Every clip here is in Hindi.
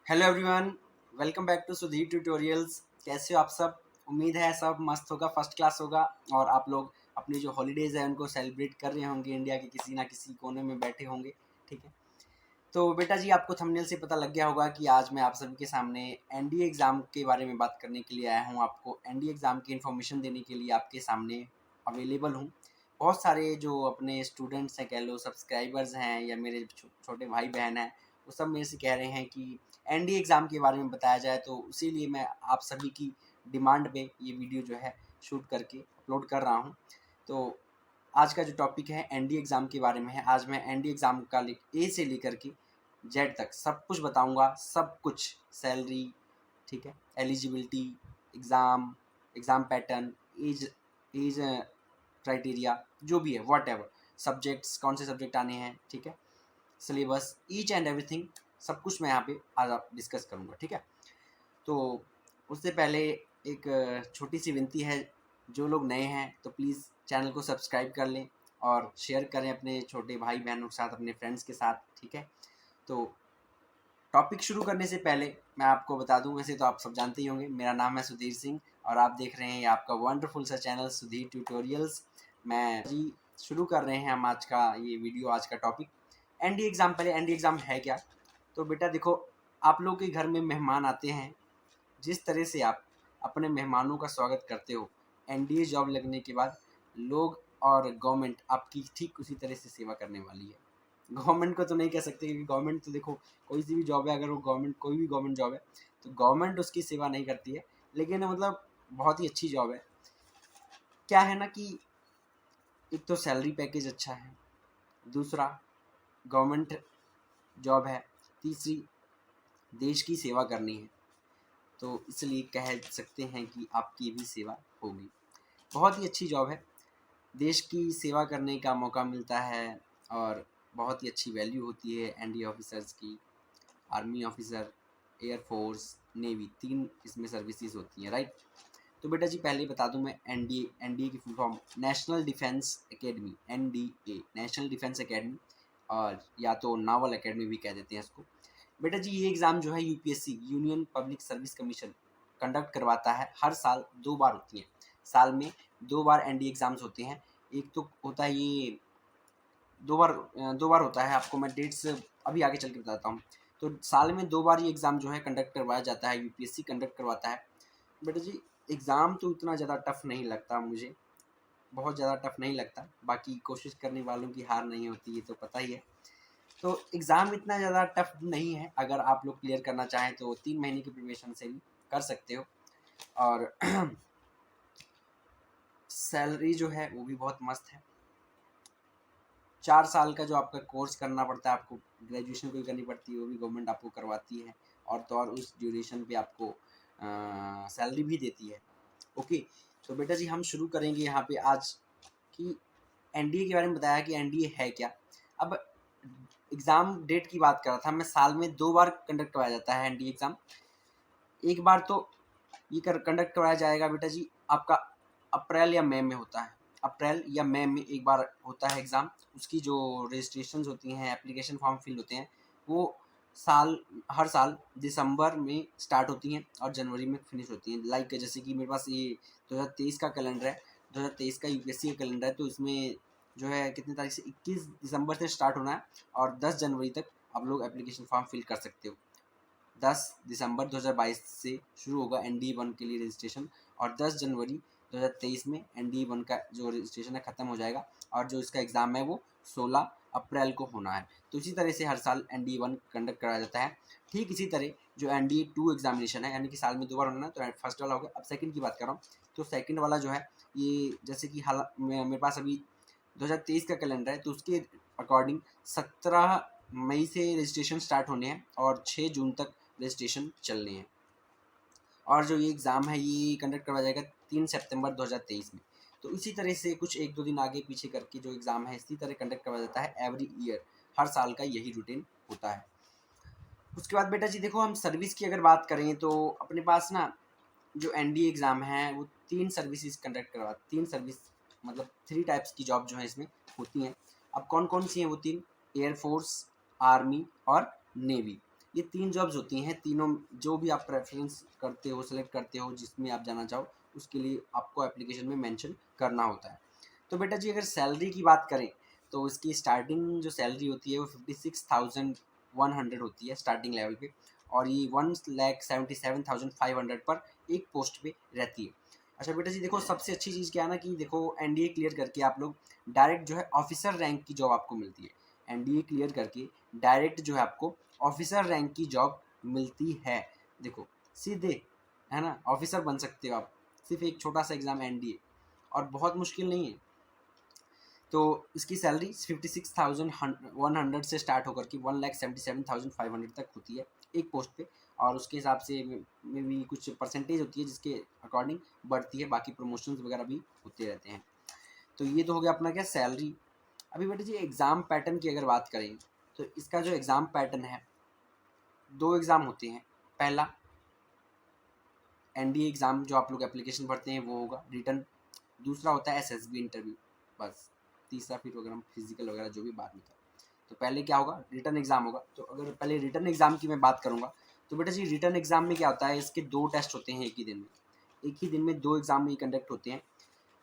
Hello everyone, welcome back to Sudhir tutorials. कैसे हो आप सब? उम्मीद है सब मस्त होगा, फर्स्ट क्लास होगा और आप लोग अपनी जो हॉलीडेज़ है उनको सेलिब्रेट कर रहे होंगे, इंडिया के किसी ना किसी कोने में बैठे होंगे। ठीक है, तो बेटा जी आपको थंबनेल से पता लग गया होगा कि आज मैं आप सभी के सामने एनडीए एग्ज़ाम के बारे में बात करने के लिए आया हूँ। आपको एनडीए एग्ज़ाम की इन्फॉर्मेशन देने के लिए आपके सामने अवेलेबल हूँ। बहुत सारे जो अपने स्टूडेंट्स हैं, कह लो सब्सक्राइबर्स हैं या मेरे छोटे भाई बहन हैं, वो सब मेरे से कह रहे हैं कि एनडीए एग्ज़ाम के बारे में बताया जाए, तो इसीलिए मैं आप सभी की डिमांड पे ये वीडियो जो है शूट करके अपलोड कर रहा हूँ। तो आज का जो टॉपिक है एनडीए एग्ज़ाम के बारे में है। आज मैं एनडीए एग्ज़ाम का ए से लेकर के जेड तक सब कुछ बताऊंगा, सब कुछ, सैलरी, ठीक है, eligibility, exam, exam pattern, age age criteria, जो भी है, वॉट एवर सब्जेक्ट्स, कौन से सब्जेक्ट आने हैं, ठीक है, सिलेबस, ईच एंड एवरीथिंग, सब कुछ मैं यहाँ पे आज आप डिस्कस करूँगा। ठीक है, तो उससे पहले एक छोटी सी विनती है, जो लोग नए हैं तो प्लीज़ चैनल को सब्सक्राइब कर लें और शेयर करें अपने छोटे भाई बहनों के साथ, अपने फ्रेंड्स के साथ। ठीक है, तो टॉपिक शुरू करने से पहले मैं आपको बता दूं, वैसे तो आप सब जानते ही होंगे, मेरा नाम है सुधीर सिंह और आप देख रहे हैं आपका वंडरफुल सा चैनल सुधीर ट्यूटोरियल्स। मैं जी शुरू कर रहे हैं हम आज का ये वीडियो, आज का टॉपिक एनडीए एग्ज़ाम। पहले एनडीए एग्ज़ाम है क्या? तो बेटा देखो, आप लोग के घर में मेहमान आते हैं, जिस तरह से आप अपने मेहमानों का स्वागत करते हो, एनडीए जॉब लगने के बाद लोग और गवर्नमेंट आपकी ठीक उसी तरह से सेवा करने वाली है। गवर्नमेंट को तो नहीं कह सकते, क्योंकि गवर्नमेंट तो देखो कोई सी भी जॉब है, अगर वो गवर्नमेंट, कोई भी गवर्नमेंट जॉब है तो गवर्नमेंट उसकी सेवा नहीं करती है, लेकिन मतलब बहुत ही अच्छी जॉब है। क्या है ना कि एक तो सैलरी पैकेज अच्छा है, दूसरा गवर्नमेंट जॉब है, तीसरी देश की सेवा करनी है, तो इसलिए कह सकते हैं कि आपकी भी सेवा होगी। बहुत ही अच्छी जॉब है, देश की सेवा करने का मौका मिलता है और बहुत ही अच्छी वैल्यू होती है एनडीए ऑफिसर्स की। आर्मी ऑफिसर, एयरफोर्स, नेवी, तीन इसमें सर्विसेज होती हैं, राइट। तो बेटा जी पहले ही बता दूं मैं, एनडीए, एनडीए की full form national defence academy, NDA, national defence academy, और या तो नावल एकेडमी भी कह देते हैं इसको। बेटा जी ये एग्ज़ाम जो है UPSC, union public service commission, conduct करवाता है। हर साल 2 बार होती हैं, साल में 2 बार एनडीए एग्ज़ाम्स होते हैं। एक तो होता है ये 2 बार होता है, आपको मैं डेट्स अभी आगे चल के बताता हूँ। तो साल में 2 बार ये एग्ज़ाम जो है कंडक्ट करवाया जाता है, यूपीएससी कंडक्ट करवाता है। बेटा जी एग्ज़ाम तो इतना ज़्यादा टफ नहीं लगता मुझे, बहुत ज़्यादा टफ नहीं लगता, बाकी कोशिश करने वालों की हार नहीं होती, ये तो पता ही है। तो एग्ज़ाम इतना ज़्यादा टफ नहीं है, अगर आप लोग क्लियर करना चाहें तो 3 महीने की प्रिपरेशन से भी कर सकते हो। और सैलरी जो है वो भी बहुत मस्त है। 4 साल का जो आपका कोर्स करना पड़ता है, आपको ग्रेजुएशन कोई करनी पड़ती है, वो भी गवर्नमेंट आपको करवाती है, और तो और उस ड्यूरेशन पे आपको सैलरी भी देती है। ओके, तो बेटा जी हम शुरू करेंगे यहाँ पे आज कि एनडीए के बारे में बताया कि एनडीए है क्या। अब एग्ज़ाम डेट की बात कर रहा था मैं, साल में 2 बार कंडक्ट करवाया जाता है एनडीए एग्ज़ाम। एक बार तो ये कंडक्ट करवाया जाएगा बेटा जी आपका अप्रैल या मई में होता है, अप्रैल या मई में एक बार होता है एग्ज़ाम। उसकी जो रजिस्ट्रेशन होती हैं, एप्लीकेशन फॉर्म फिल होते हैं, वो साल हर साल दिसंबर में स्टार्ट होती हैं और जनवरी में फिनिश होती हैं। लाइक जैसे कि मेरे पास ये 2023 का कैलेंडर है, 2023 का यूपीएससी का कैलेंडर है, तो इसमें जो है कितनी तारीख से, 21 दिसंबर से स्टार्ट होना है और 10 जनवरी तक आप लोग एप्लीकेशन फॉर्म फिल कर सकते हो। 10 दिसंबर 2022 से शुरू होगा एनडीए 1 के लिए रजिस्ट्रेशन, और 10 जनवरी 2023 में एनडीए 1 का जो रजिस्ट्रेशन है ख़त्म हो जाएगा, और जो इसका एग्ज़ाम है वो 16 अप्रैल को होना है। तो इसी तरह से हर साल एनडीए 1 कंडक्ट कराया जाता है। ठीक इसी तरह जो एनडीए 2 एग्जामिनेशन है, यानी कि साल में 2 बार होना है, तो फर्स्ट वाला हो गया। अब सेकंड की बात कर रहा हूँ, तो सेकंड वाला जो है ये जैसे कि हाल मेरे पास अभी 2023 का कैलेंडर है, तो उसके अकॉर्डिंग 17 मई से रजिस्ट्रेशन स्टार्ट होने हैं और 6 जून तक रजिस्ट्रेशन चलने हैं। और जो ये एग्ज़ाम है ये कंडक्ट करवाया जाएगा 3 सितंबर 2023 में। तो इसी तरह से कुछ 1-2 दिन आगे पीछे करके जो एग्ज़ाम है इसी तरह कंडक्ट करवाया जाता है एवरी ईयर, हर साल का यही रूटीन होता है। उसके बाद बेटा जी देखो, हम सर्विस की अगर बात करें तो अपने पास ना जो एनडीए एग्ज़ाम है वो 3 सर्विसेज कंडक्ट करवा, 3 सर्विस मतलब 3 टाइप्स की जॉब जो है इसमें होती हैं। अब कौन कौन सी हैं वो 3? एयरफोर्स, आर्मी और नेवी। ये 3 जॉब्स होती हैं, तीनों जो भी आप प्रेफरेंस करते हो, सेलेक्ट करते हो, जिसमें आप जाना चाहो उसके लिए आपको एप्लीकेशन में मेंशन करना होता है। तो बेटा जी अगर सैलरी की बात करें तो इसकी स्टार्टिंग जो सैलरी होती है वो 56,100 होती है स्टार्टिंग लेवल पे, और ये 1,77,500 पर एक पोस्ट पे रहती है। अच्छा बेटा जी देखो सबसे अच्छी चीज़ क्या है ना कि देखो एनडीए क्लियर करके आप लोग डायरेक्ट जो है ऑफिसर रैंक की जॉब आपको मिलती है। एनडीए क्लियर करके डायरेक्ट जो है आपको ऑफिसर रैंक की जॉब मिलती है। देखो सीधे है ना ऑफिसर बन सकते हो आप, सिर्फ एक छोटा सा एग्ज़ाम एनडीए, और बहुत मुश्किल नहीं है। तो इसकी सैलरी 56,100 से स्टार्ट होकर के 1,77,500 तक होती है एक पोस्ट पे, और उसके हिसाब से में भी कुछ परसेंटेज होती है जिसके अकॉर्डिंग बढ़ती है, बाकी प्रमोशंस वगैरह भी होते रहते हैं। तो ये तो हो गया अपना क्या सैलरी। अभी बेटे जी एग्ज़ाम पैटर्न की अगर बात करें तो इसका जो एग्ज़ाम पैटर्न है 2 एग्ज़ाम होते हैं। पहला एनडीए एग्ज़ाम जो आप लोग एप्लीकेशन भरते हैं वो होगा रिटन, दूसरा होता है एसएसबी इंटरव्यू, बस। तीसरा फिर वगैरह फिजिकल वगैरह जो भी बाद में था। तो पहले क्या होगा रिटन एग्ज़ाम होगा। तो अगर पहले रिटन एग्ज़ाम की मैं बात करूँगा तो बेटा जी रिटन एग्ज़ाम में क्या होता है, इसके 2 टेस्ट होते हैं एक ही दिन में, एक ही दिन में 2 एग्ज़ाम ही कंडक्ट होते हैं।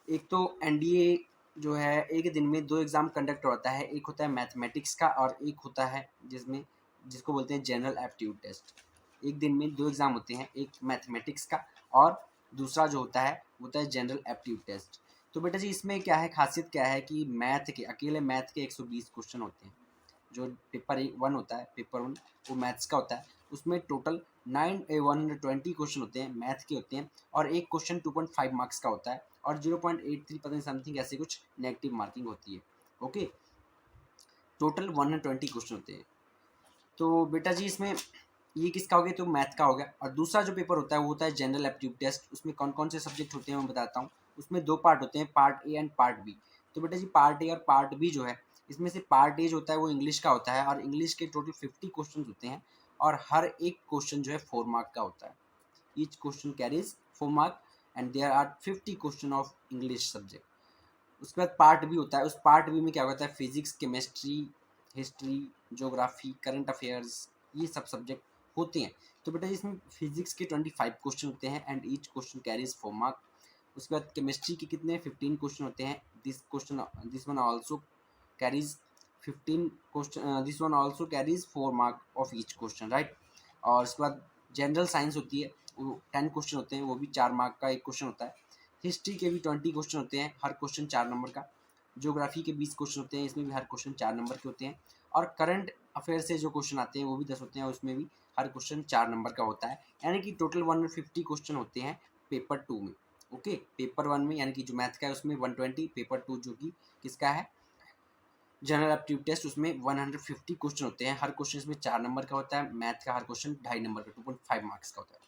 एक तो एनडीए जो है एक दिन में 2 एग्ज़ाम कंडक्ट होता है, एक होता है मैथमेटिक्स का और एक होता है जिसमें जिसको बोलते हैं जनरल एप्टीट्यूड टेस्ट। एक दिन में 2 एग्ज़ाम होते हैं, एक मैथमेटिक्स का और दूसरा जो होता है वो होता है जनरल एप्टीट्यूड टेस्ट। तो बेटा जी इसमें क्या है खासियत क्या है कि मैथ के अकेले मैथ के 120 क्वेश्चन होते हैं। जो पेपर 1 होता है, पेपर 1 वो मैथ्स का होता है, उसमें टोटल 120 क्वेश्चन होते हैं, मैथ के होते हैं, और एक क्वेश्चन 2.5 मार्क्स का होता है और 0.83 पता नहीं समथिंग ऐसे कुछ नेगेटिव मार्किंग होती है। ओके, टोटल 120 क्वेश्चन होते हैं। तो बेटा जी इसमें ये किसका हो गया, तो मैथ का हो गया। और दूसरा जो पेपर होता है वो होता है जनरल एप्टीट्यूड टेस्ट। उसमें कौन कौन से सब्जेक्ट होते हैं मैं बताता हूँ। उसमें 2 पार्ट होते हैं, part A and part B. तो बेटा जी पार्ट ए और पार्ट बी जो है इसमें से पार्ट ए जो होता है वो इंग्लिश का होता है, और इंग्लिश के टोटल 50 क्वेश्चन होते हैं, और हर एक क्वेश्चन जो है 4 मार्क का होता है। Each question carries 4 mark and there are 50 question of English subject. उसके बाद पार्ट बी होता है, उस पार्ट बी में क्या होता है physics, chemistry, history, geography, current affairs, ये सब सब्जेक्ट होते हैं। तो बेटा इसमें फिजिक्स के 25 क्वेश्चन होते हैं and each question carries 4 mark. उसके बाद केमिस्ट्री के कितने 15 क्वेश्चन होते हैं, this one also carries 15 question, this one also carries 4 mark of each question, right. और उसके बाद जनरल साइंस होती है, वो 10 क्वेश्चन होते हैं, वो भी 4 मार्क का एक क्वेश्चन होता है। हिस्ट्री के भी 20 क्वेश्चन होते हैं, हर क्वेश्चन 4 नंबर का। ज्योग्राफी के 20 क्वेश्चन होते हैं, इसमें भी हर क्वेश्चन 4 नंबर के होते हैं। और करंट अफेयर से जो क्वेश्चन आते हैं वो भी 10 होते हैं, और उसमें भी हर क्वेश्चन 4 नंबर का होता है। यानी कि टोटल 150 क्वेश्चन होते हैं पेपर 2 में। ओके, पेपर 1 में यानी कि जो मैथ का है उसमें 120, पेपर 2 जो कि किसका है जनरल एप्टीट्यूड टेस्ट, उसमें 150 क्वेश्चन होते हैं, हर क्वेश्चन इसमें 4 नंबर का होता है। मैथ का हर क्वेश्चन 2.5 नंबर का 2.5 मार्क्स का होता है।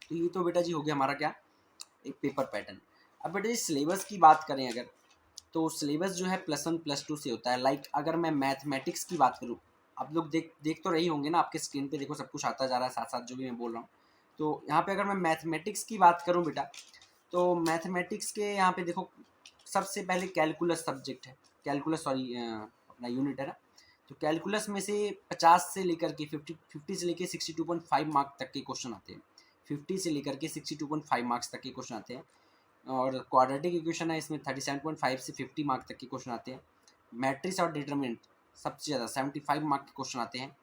तो ये तो बेटा जी हो गया हमारा क्या एक पेपर पैटर्न। अब बेटा जी सिलेबस की बात करें अगर, तो सिलेबस जो है +1 +2 से होता है। लाइक अगर मैं मैथमेटिक्स की बात करूँ, आप लोग देख तो रही होंगे ना, आपके स्क्रीन पे देखो सब कुछ आता जा रहा है साथ साथ जो भी मैं बोल रहा हूँ। तो यहाँ पे अगर मैं मैथमेटिक्स की बात करूँ बेटा, तो मैथमेटिक्स के यहाँ पे देखो सबसे पहले कैलकुलस सब्जेक्ट है, कैलकुलस सॉरी अपना यूनिट है ना। तो कैलकुलस में से 50 से लेकर के 50 से लेकर 62.5 मार्क्स तक के क्वेश्चन आते हैं। 50 से लेकर के 62.5 मार्क्स तक के क्वेश्चन आते हैं। और क्वाड्रेटिक इक्वेशन है, इसमें 37.5 से 50 मार्क तक के क्वेश्चन आते हैं। मैट्रिक्स और डिटरमिनेंट सबसे ज़्यादा 75 मार्क के क्वेश्चन आते हैं।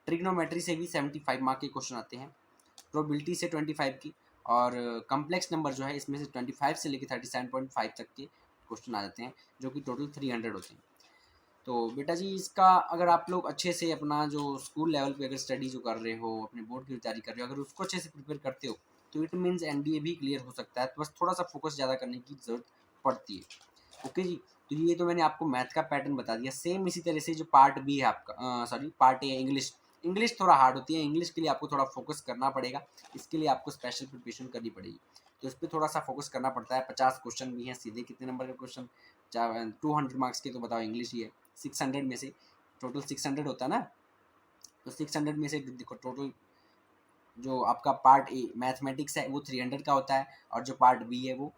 ट्रिग्नोमेट्री से भी 75 मार्क के क्वेश्चन आते हैं। प्रोबेबिलिटी से 25 की, और कम्प्लेक्स नंबर जो है इसमें से 25 से लेकर 37.5 तक के क्वेश्चन आ जाते हैं, जो कि टोटल 300 होते हैं। तो बेटा जी इसका अगर आप लोग अच्छे से अपना जो स्कूल लेवल पे अगर स्टडी जो कर रहे हो, अपने बोर्ड की तैयारी कर रहे हो, अगर उसको अच्छे से प्रिपेयर करते हो तो इट मीन्स एनडीए भी क्लियर हो सकता है। तो बस थोड़ा सा फोकस ज़्यादा करने की ज़रूरत पड़ती है। ओके जी, तो ये तो मैंने आपको मैथ का पैटर्न बता दिया। सेम इसी तरह से जो पार्ट बी है आपका, sorry part A English, English थोड़ा हार्ड होती है। इंग्लिश के लिए आपको थोड़ा फोकस करना पड़ेगा, इसके लिए आपको स्पेशल प्रिपरेशन करनी पड़ेगी। तो इस पर थोड़ा सा फोकस करना पड़ता है। 50 क्वेश्चन भी हैं सीधे, कितने नंबर के क्वेश्चन, 200 मार्क्स के, तो बताओ इंग्लिश ही है। 600 में से टोटल 600 होता है ना, तो 600 में से देखो टोटल जो आपका पार्ट ए मैथमेटिक्स है वो 300 का होता है, और जो पार्ट बी है वो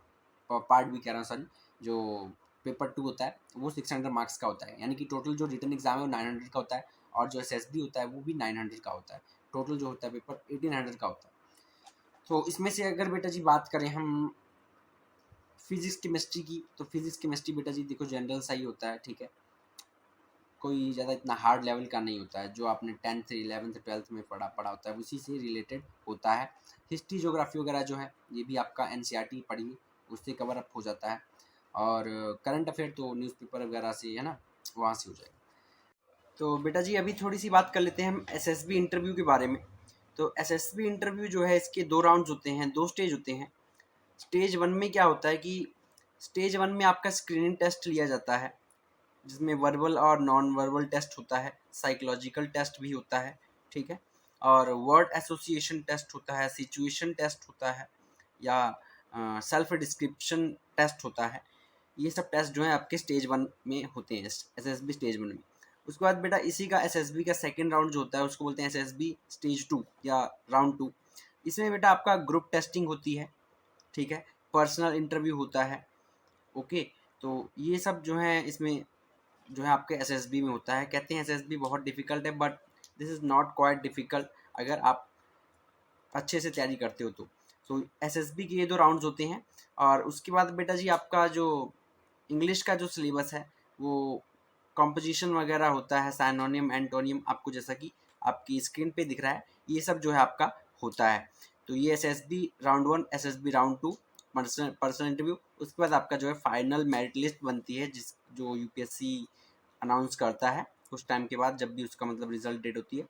पार्ट बी कह रहा हूँ सॉरी, जो पेपर 2 होता है वो 600 मार्क्स का होता है। यानी कि टोटल जो रिटन एग्जाम है वो 900 का होता है, और जो SSB होता है वो भी 900 का होता है। टोटल जो होता है पेपर 1800 का होता है। तो इसमें से अगर बेटा जी बात करें हम फिजिक्स केमिस्ट्री की, तो फिजिक्स केमिस्ट्री बेटा जी देखो जनरल सा ही होता है, ठीक है, कोई ज़्यादा इतना हार्ड लेवल का नहीं होता है। जो आपने 10th 11th 12th में पढ़ा होता है उसी से रिलेटेड होता है। हिस्ट्री ज्योग्राफी वगैरह जो है ये भी आपका NCERT पढ़िए, उससे कवर अप हो जाता है। और करंट अफेयर तो न्यूज़पेपर वगैरह से है ना, वहाँ से हो जाएगा। तो बेटा जी अभी थोड़ी सी बात कर लेते हैं हम SSB इंटरव्यू के बारे में। तो SSB इंटरव्यू जो है इसके 2 राउंड्स होते हैं, 2 स्टेज होते हैं। स्टेज 1 में क्या होता है कि स्टेज 1 में आपका स्क्रीनिंग टेस्ट लिया जाता है, जिसमें वर्बल और नॉन वर्बल टेस्ट होता है, साइकोलॉजिकल टेस्ट भी होता है, ठीक है, और वर्ड एसोसिएशन टेस्ट होता है, सिचुएशन टेस्ट होता है, या सेल्फ डिस्क्रिप्शन टेस्ट होता है। ये सब टेस्ट जो है आपके स्टेज 1 में होते हैं, SSB स्टेज 1 में। उसके बाद बेटा इसी का SSB का सेकेंड राउंड जो होता है उसको बोलते हैं SSB स्टेज 2 या राउंड 2। इसमें बेटा आपका ग्रुप टेस्टिंग होती है, ठीक है, पर्सनल इंटरव्यू होता है, ओके। तो ये सब जो है इसमें जो है आपके SSB में होता है। कहते हैं SSB बहुत डिफ़िकल्ट है, but this is not quite difficult अगर आप अच्छे से तैयारी करते हो तो। सो SSB के ये 2 राउंड्स होते हैं। और उसके बाद बेटा जी आपका जो इंग्लिश का जो सिलेबस है वो कॉम्पोजिशन वगैरह होता है, साइनोनिम एंटोनियम, आपको जैसा कि आपकी स्क्रीन पे दिख रहा है, ये सब जो है आपका होता है। तो ये SSB round 1, SSB round 2 personal interview. उसके बाद आपका जो है फाइनल मेरिट लिस्ट बनती है, जिस जो UPSC अनाउंस करता है कुछ टाइम के बाद, जब भी उसका मतलब रिजल्ट डेट होती है।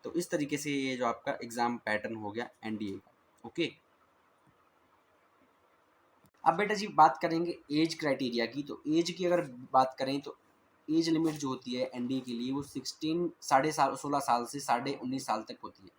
तो इस तरीके से ये जो आपका एग्ज़ाम पैटर्न हो गया NDA का, ओके। अब बेटा जी बात करेंगे एज क्राइटेरिया की। तो एज की अगर बात करें तो एज लिमिट जो होती है NDA के लिए वो 16 साल से 19.5 साल तक होती है।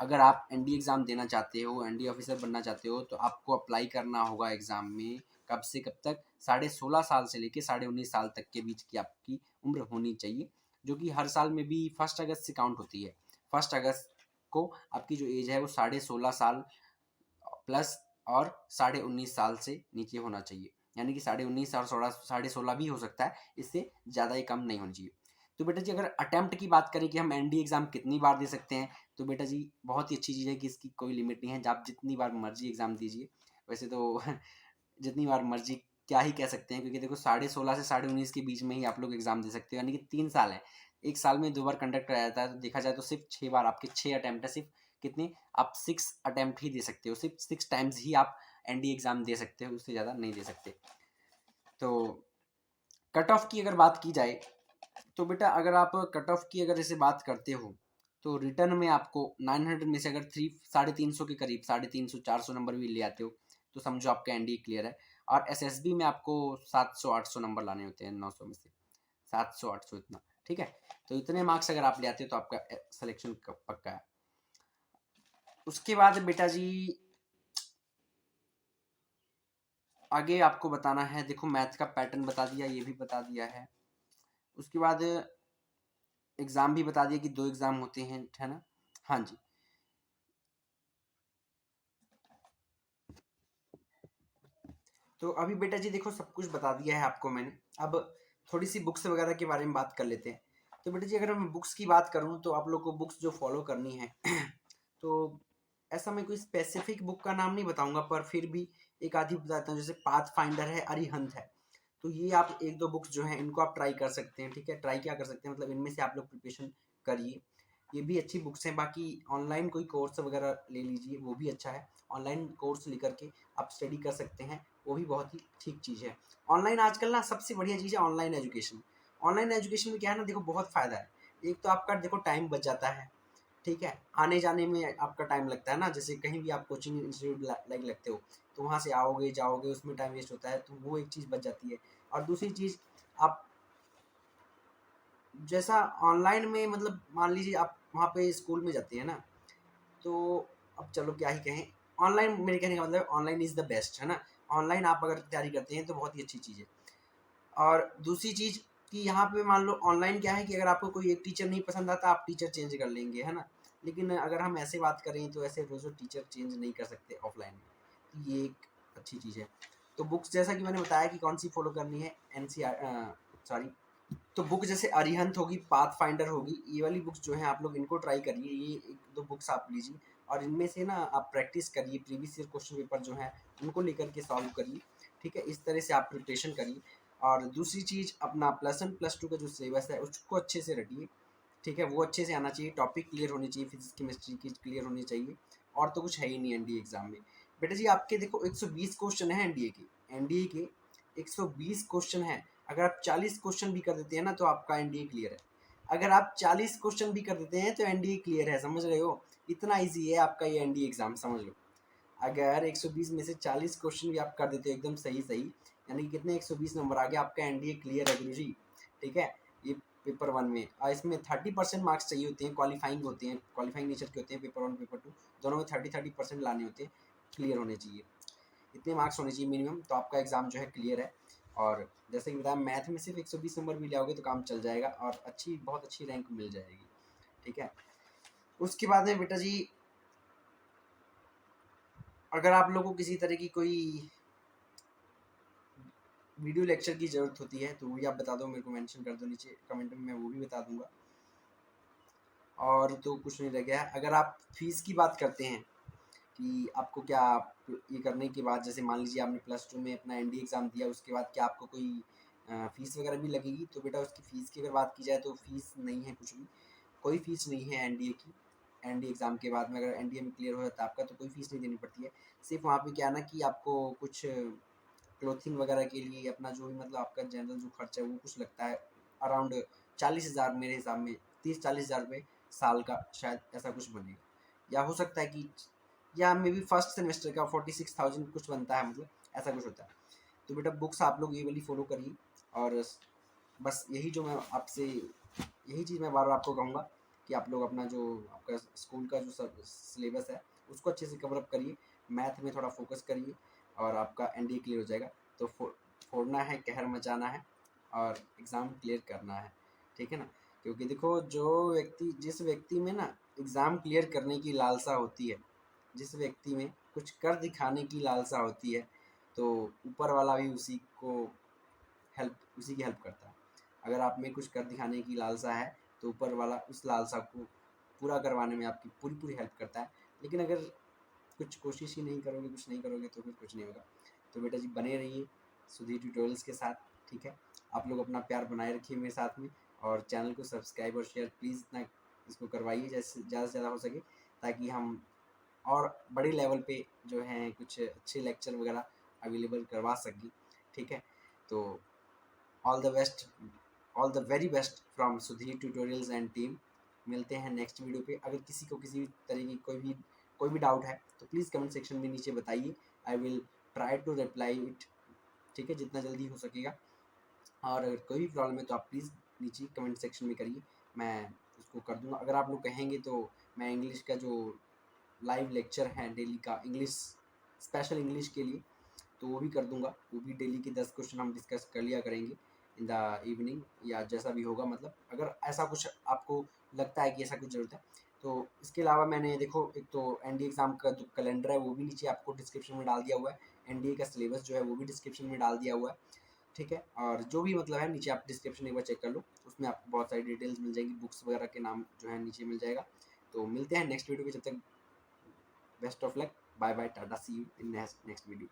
अगर आप NDA एग्ज़ाम देना चाहते हो, NDA ऑफिसर बनना चाहते हो, तो आपको अप्लाई करना होगा एग्ज़ाम में कब से कब तक, 16.5 साल से लेके 19.5 साल तक के बीच की आपकी उम्र होनी चाहिए, जो कि हर साल में भी 1 अगस्त से काउंट होती है। 1 अगस्त को आपकी जो एज है वो 16.5 साल प्लस और 19.5 साल से नीचे होना चाहिए, यानी कि 19.5 और 16.5 भी हो सकता है, इससे ज़्यादा ही कम नहीं होनी चाहिए। तो बेटा जी अगर अटेम्प्ट की बात करें कि हम NDA एग्ज़ाम कितनी बार दे सकते हैं, तो बेटा जी बहुत ही अच्छी चीज़ है कि इसकी कोई लिमिट नहीं है, आप जितनी बार मर्जी एग्ज़ाम दीजिए। वैसे तो जितनी बार मर्जी क्या ही कह सकते हैं, क्योंकि देखो 16.5 से 19.5 के बीच में ही आप लोग एग्ज़ाम दे सकते हो, यानी कि 3 साल है। एक साल में 2 बार कंडक्ट कराया जाता है, तो देखा जाए तो सिर्फ 6 बार आपके 6 अटेम्प्ट है, सिर्फ कितने, आप 6 अटेम्प्ट ही दे सकते हो, सिर्फ 6 टाइम्स ही आप NDA एग्ज़ाम दे सकते हो, उससे ज़्यादा नहीं दे सकते। तो कट ऑफ की अगर बात की जाए तो बेटा अगर आप कट ऑफ की अगर इसे बात करते हो, तो रिटर्न में आपको 900 में से अगर 350 के करीब 350 400 नंबर भी ले आते हो तो समझो आपका NDA क्लियर है। और SSB में आपको 700 800 नंबर लाने होते हैं, 900 में से 700 800 इतना, ठीक है। तो इतने मार्क्स अगर आप ले आते हो तो आपका सिलेक्शन पक्का है। उसके बाद बेटा जी आगे आपको बताना है, देखो मैथ का पैटर्न बता दिया, ये भी बता दिया है। उसके बाद एग्ज़ाम भी बता दिया कि 2 एग्ज़ाम होते हैं, है ना। हाँ जी। तो अभी बेटा जी देखो सब कुछ बता दिया है आपको मैंने। अब थोड़ी सी बुक्स वगैरह के बारे में बात कर लेते हैं। तो बेटा जी अगर मैं बुक्स की बात करूँ तो आप लोग को बुक्स जो फॉलो करनी है तो ऐसा मैं कोई स्पेसिफिक बुक का नाम नहीं बताऊंगा, पर फिर भी एक आधी बताता हूँ। जैसे पाथ फाइंडर है, अरिहंत है, तो ये आप 1-2 बुक्स जो हैं इनको आप ट्राई कर सकते हैं, ठीक है। ट्राई क्या कर सकते हैं, मतलब इनमें से आप लोग प्रिपरेशन करिए, ये भी अच्छी बुक्स हैं। बाकी ऑनलाइन कोई कोर्स वगैरह ले लीजिए, वो भी अच्छा है। ऑनलाइन कोर्स लेकर के आप स्टडी कर सकते हैं, वो भी बहुत ही ठीक चीज़ है। ऑनलाइन आजकल ना सबसे बढ़िया चीज़ है ऑनलाइन एजुकेशन। ऑनलाइन एजुकेशन में क्या है ना, देखो बहुत फ़ायदा है। एक तो आपका देखो टाइम बच जाता है, ठीक है, आने जाने में आपका टाइम लगता है ना, जैसे कहीं भी आप कोचिंग इंस्टीट्यूट लाइक लगते हो तो वहाँ से आओगे जाओगे उसमें टाइम वेस्ट होता है, तो वो एक चीज़ बच जाती है। और दूसरी चीज़, आप जैसा ऑनलाइन में मतलब मान लीजिए आप वहाँ पे स्कूल में जाते हैं ना, तो अब चलो क्या ही कहें, ऑनलाइन मेरे कहने का मतलब ऑनलाइन इज़ द बेस्ट, है ना। ऑनलाइन आप अगर तैयारी करते हैं तो बहुत ही अच्छी चीज़ है। और दूसरी चीज़ कि यहाँ पे मान लो ऑनलाइन क्या है कि अगर आपको कोई एक टीचर नहीं पसंद आता आप टीचर चेंज कर लेंगे, है ना। लेकिन अगर हम ऐसे बात करें तो ऐसे रोज़ टीचर चेंज नहीं कर सकते ऑफलाइन में, तो ये एक अच्छी चीज़ है। तो बुक्स जैसा कि मैंने बताया कि कौन सी फॉलो करनी है, NCR सॉरी तो बुक जैसे अरिहंत होगी, पाथ फाइंडर होगी, ये वाली बुक्स जो हैं आप लोग इनको ट्राई करिए, ये एक दो बुक्स आप लीजिए और इनमें से ना आप प्रैक्टिस करिए, प्रीवियस ईयर क्वेश्चन पेपर जो है उनको लेकर के सॉल्व करिए, ठीक है। इस तरह से आप प्रिपरेशन करिए। और दूसरी चीज़, अपना +1 +2 का जो सिलेबस है उसको अच्छे से रटिए, ठीक है। वो अच्छे से आना चाहिए, टॉपिक क्लियर होनी चाहिए, फिजिक्स केमिस्ट्री की क्लियर होनी चाहिए, और तो कुछ है ही नहीं एनडीए एग्जाम में। बेटा जी आपके देखो 120 क्वेश्चन है एनडीए के 120 क्वेश्चन है। अगर आप 40 क्वेश्चन भी कर देते हैं ना तो आपका एनडीए क्लियर है। अगर आप 40 क्वेश्चन भी कर देते हैं तो एनडीए क्लियर है, समझ रहे हो? इतना इजी है आपका ये एनडीए एग्जाम, समझ लो। अगर 120 में से 40 क्वेश्चन भी आप कर देते हो एकदम सही सही, यानी कि कितने 120 नंबर आ गया, आपका एनडीए क्लियर है गुरु जी, ठीक है। ये पेपर 1 में, और इसमें 30% मार्क्स चाहिए होते हैं, क्वालिफाइंग होते हैं, क्वालिफाइंग नेचर के होते हैं, पेपर 1 पेपर 2 दोनों में 30% लाने होते हैं, क्लियर होने चाहिए, इतने मार्क्स होने चाहिए मिनिमम, तो आपका एग्ज़ाम जो है क्लियर है। और जैसे कि बताया, मैथ में सिर्फ 120 नंबर भी लाओगे तो काम चल जाएगा और बहुत अच्छी रैंक मिल जाएगी, ठीक है। उसके बाद में बेटा जी, अगर आप लोगों को किसी तरह की कोई वीडियो लेक्चर की ज़रूरत होती है तो वो भी आप बता दो, मेरे को मेंशन कर दो नीचे कमेंट में, मैं वो भी बता दूंगा। और तो कुछ नहीं रह गया है। अगर आप फीस की बात करते हैं कि आपको क्या, ये करने के बाद जैसे मान लीजिए आपने +2 में अपना एनडीए एग्ज़ाम दिया, उसके बाद क्या आपको कोई फ़ीस वगैरह भी लगेगी? तो बेटा उसकी फ़ीस की अगर बात की जाए तो फ़ीस नहीं है कुछ भी, कोई फ़ीस नहीं है एनडीए की। एनडीए एग्ज़ाम के बाद में अगर एनडीए में क्लियर हो जाता है आपका तो कोई फ़ीस नहीं देनी पड़ती है। सिर्फ वहाँ पे क्या है ना कि आपको कुछ क्लोथिंग वगैरह के लिए अपना जो भी मतलब आपका जनरल जो खर्चा है वो कुछ लगता है, अराउंड 40,000 मेरे हिसाब में, 30-40,000 रुपये साल का शायद ऐसा कुछ बनेगा। या हो सकता है कि, या मे बी फर्स्ट सेमेस्टर का 46,000 कुछ बनता है, मतलब ऐसा कुछ होता है। तो बेटा बुक्स आप लोग ये वाली फॉलो करिए। और बस यही जो मैं आपसे, यही चीज़ मैं बार बार आपको कहूँगा कि आप लोग अपना जो आपका स्कूल का जो सिलेबस है उसको अच्छे से कवर अप करिए, मैथ में थोड़ा फोकस करिए और आपका एनडीए क्लियर हो जाएगा। तो फोड़ना है, कहर मचाना है और एग्ज़ाम क्लियर करना है, ठीक है ना। क्योंकि देखो, जिस व्यक्ति में ना एग्ज़ाम क्लियर करने की लालसा होती है, जिस व्यक्ति में कुछ कर दिखाने की लालसा होती है, तो ऊपर वाला भी उसी की हेल्प करता है। अगर आप में कुछ कर दिखाने की लालसा है तो ऊपर वाला उस लालसा को पूरा करवाने में आपकी पूरी पूरी हेल्प करता है। लेकिन अगर कुछ कोशिश ही नहीं करोगे, कुछ नहीं करोगे तो फिर कुछ नहीं होगा। तो बेटा जी बने रहिए सुधीर ट्यूटोरियल्स के साथ, ठीक है। आप लोग अपना प्यार बनाए रखिए मेरे साथ में, और चैनल को सब्सक्राइब और शेयर प्लीज़ इतना इसको करवाइए जैसे ज़्यादा से ज़्यादा हो सके, ताकि हम और बड़े लेवल पे जो हैं कुछ अच्छे लेक्चर वगैरह अवेलेबल करवा सकें, ठीक है। तो all the best, all the very best from Sudhir tutorials and team. मिलते हैं नेक्स्ट वीडियो पे। अगर किसी को किसी भी तरह की कोई भी डाउट है तो प्लीज़ कमेंट सेक्शन में नीचे बताइए, I will try to reply it, ठीक है, जितना जल्दी हो सकेगा। और अगर कोई भी प्रॉब्लम है तो आप प्लीज़ नीचे कमेंट सेक्शन में करिए, मैं उसको कर दूंगा। अगर आप लोग कहेंगे तो मैं इंग्लिश का जो लाइव लेक्चर है डेली का, इंग्लिश स्पेशल इंग्लिश के लिए, तो वो भी कर दूंगा। वो भी डेली के 10 क्वेश्चन हम डिस्कस कर लिया करेंगे इन द इवनिंग, या जैसा भी होगा, मतलब अगर ऐसा कुछ आपको लगता है कि ऐसा कुछ ज़रूरत है तो। इसके अलावा मैंने देखो, एक तो एनडीए एग्ज़ाम का जो कैलेंडर है वो भी नीचे आपको डिस्क्रिप्शन में डाल दिया हुआ है, एनडीए का सिलेबस जो है वो भी डिस्क्रिप्शन में डाल दिया हुआ है, ठीक है। और जो भी मतलब है नीचे आप डिस्क्रिप्शन एक बार चेक कर लो, उसमें आपको बहुत सारी डिटेल्स मिल जाएंगी, बुक्स वगैरह के नाम जो है नीचे मिल जाएगा। तो मिलते हैं नेक्स्ट वीडियो में, जब तक best of luck, bye bye, tata, see you in next video.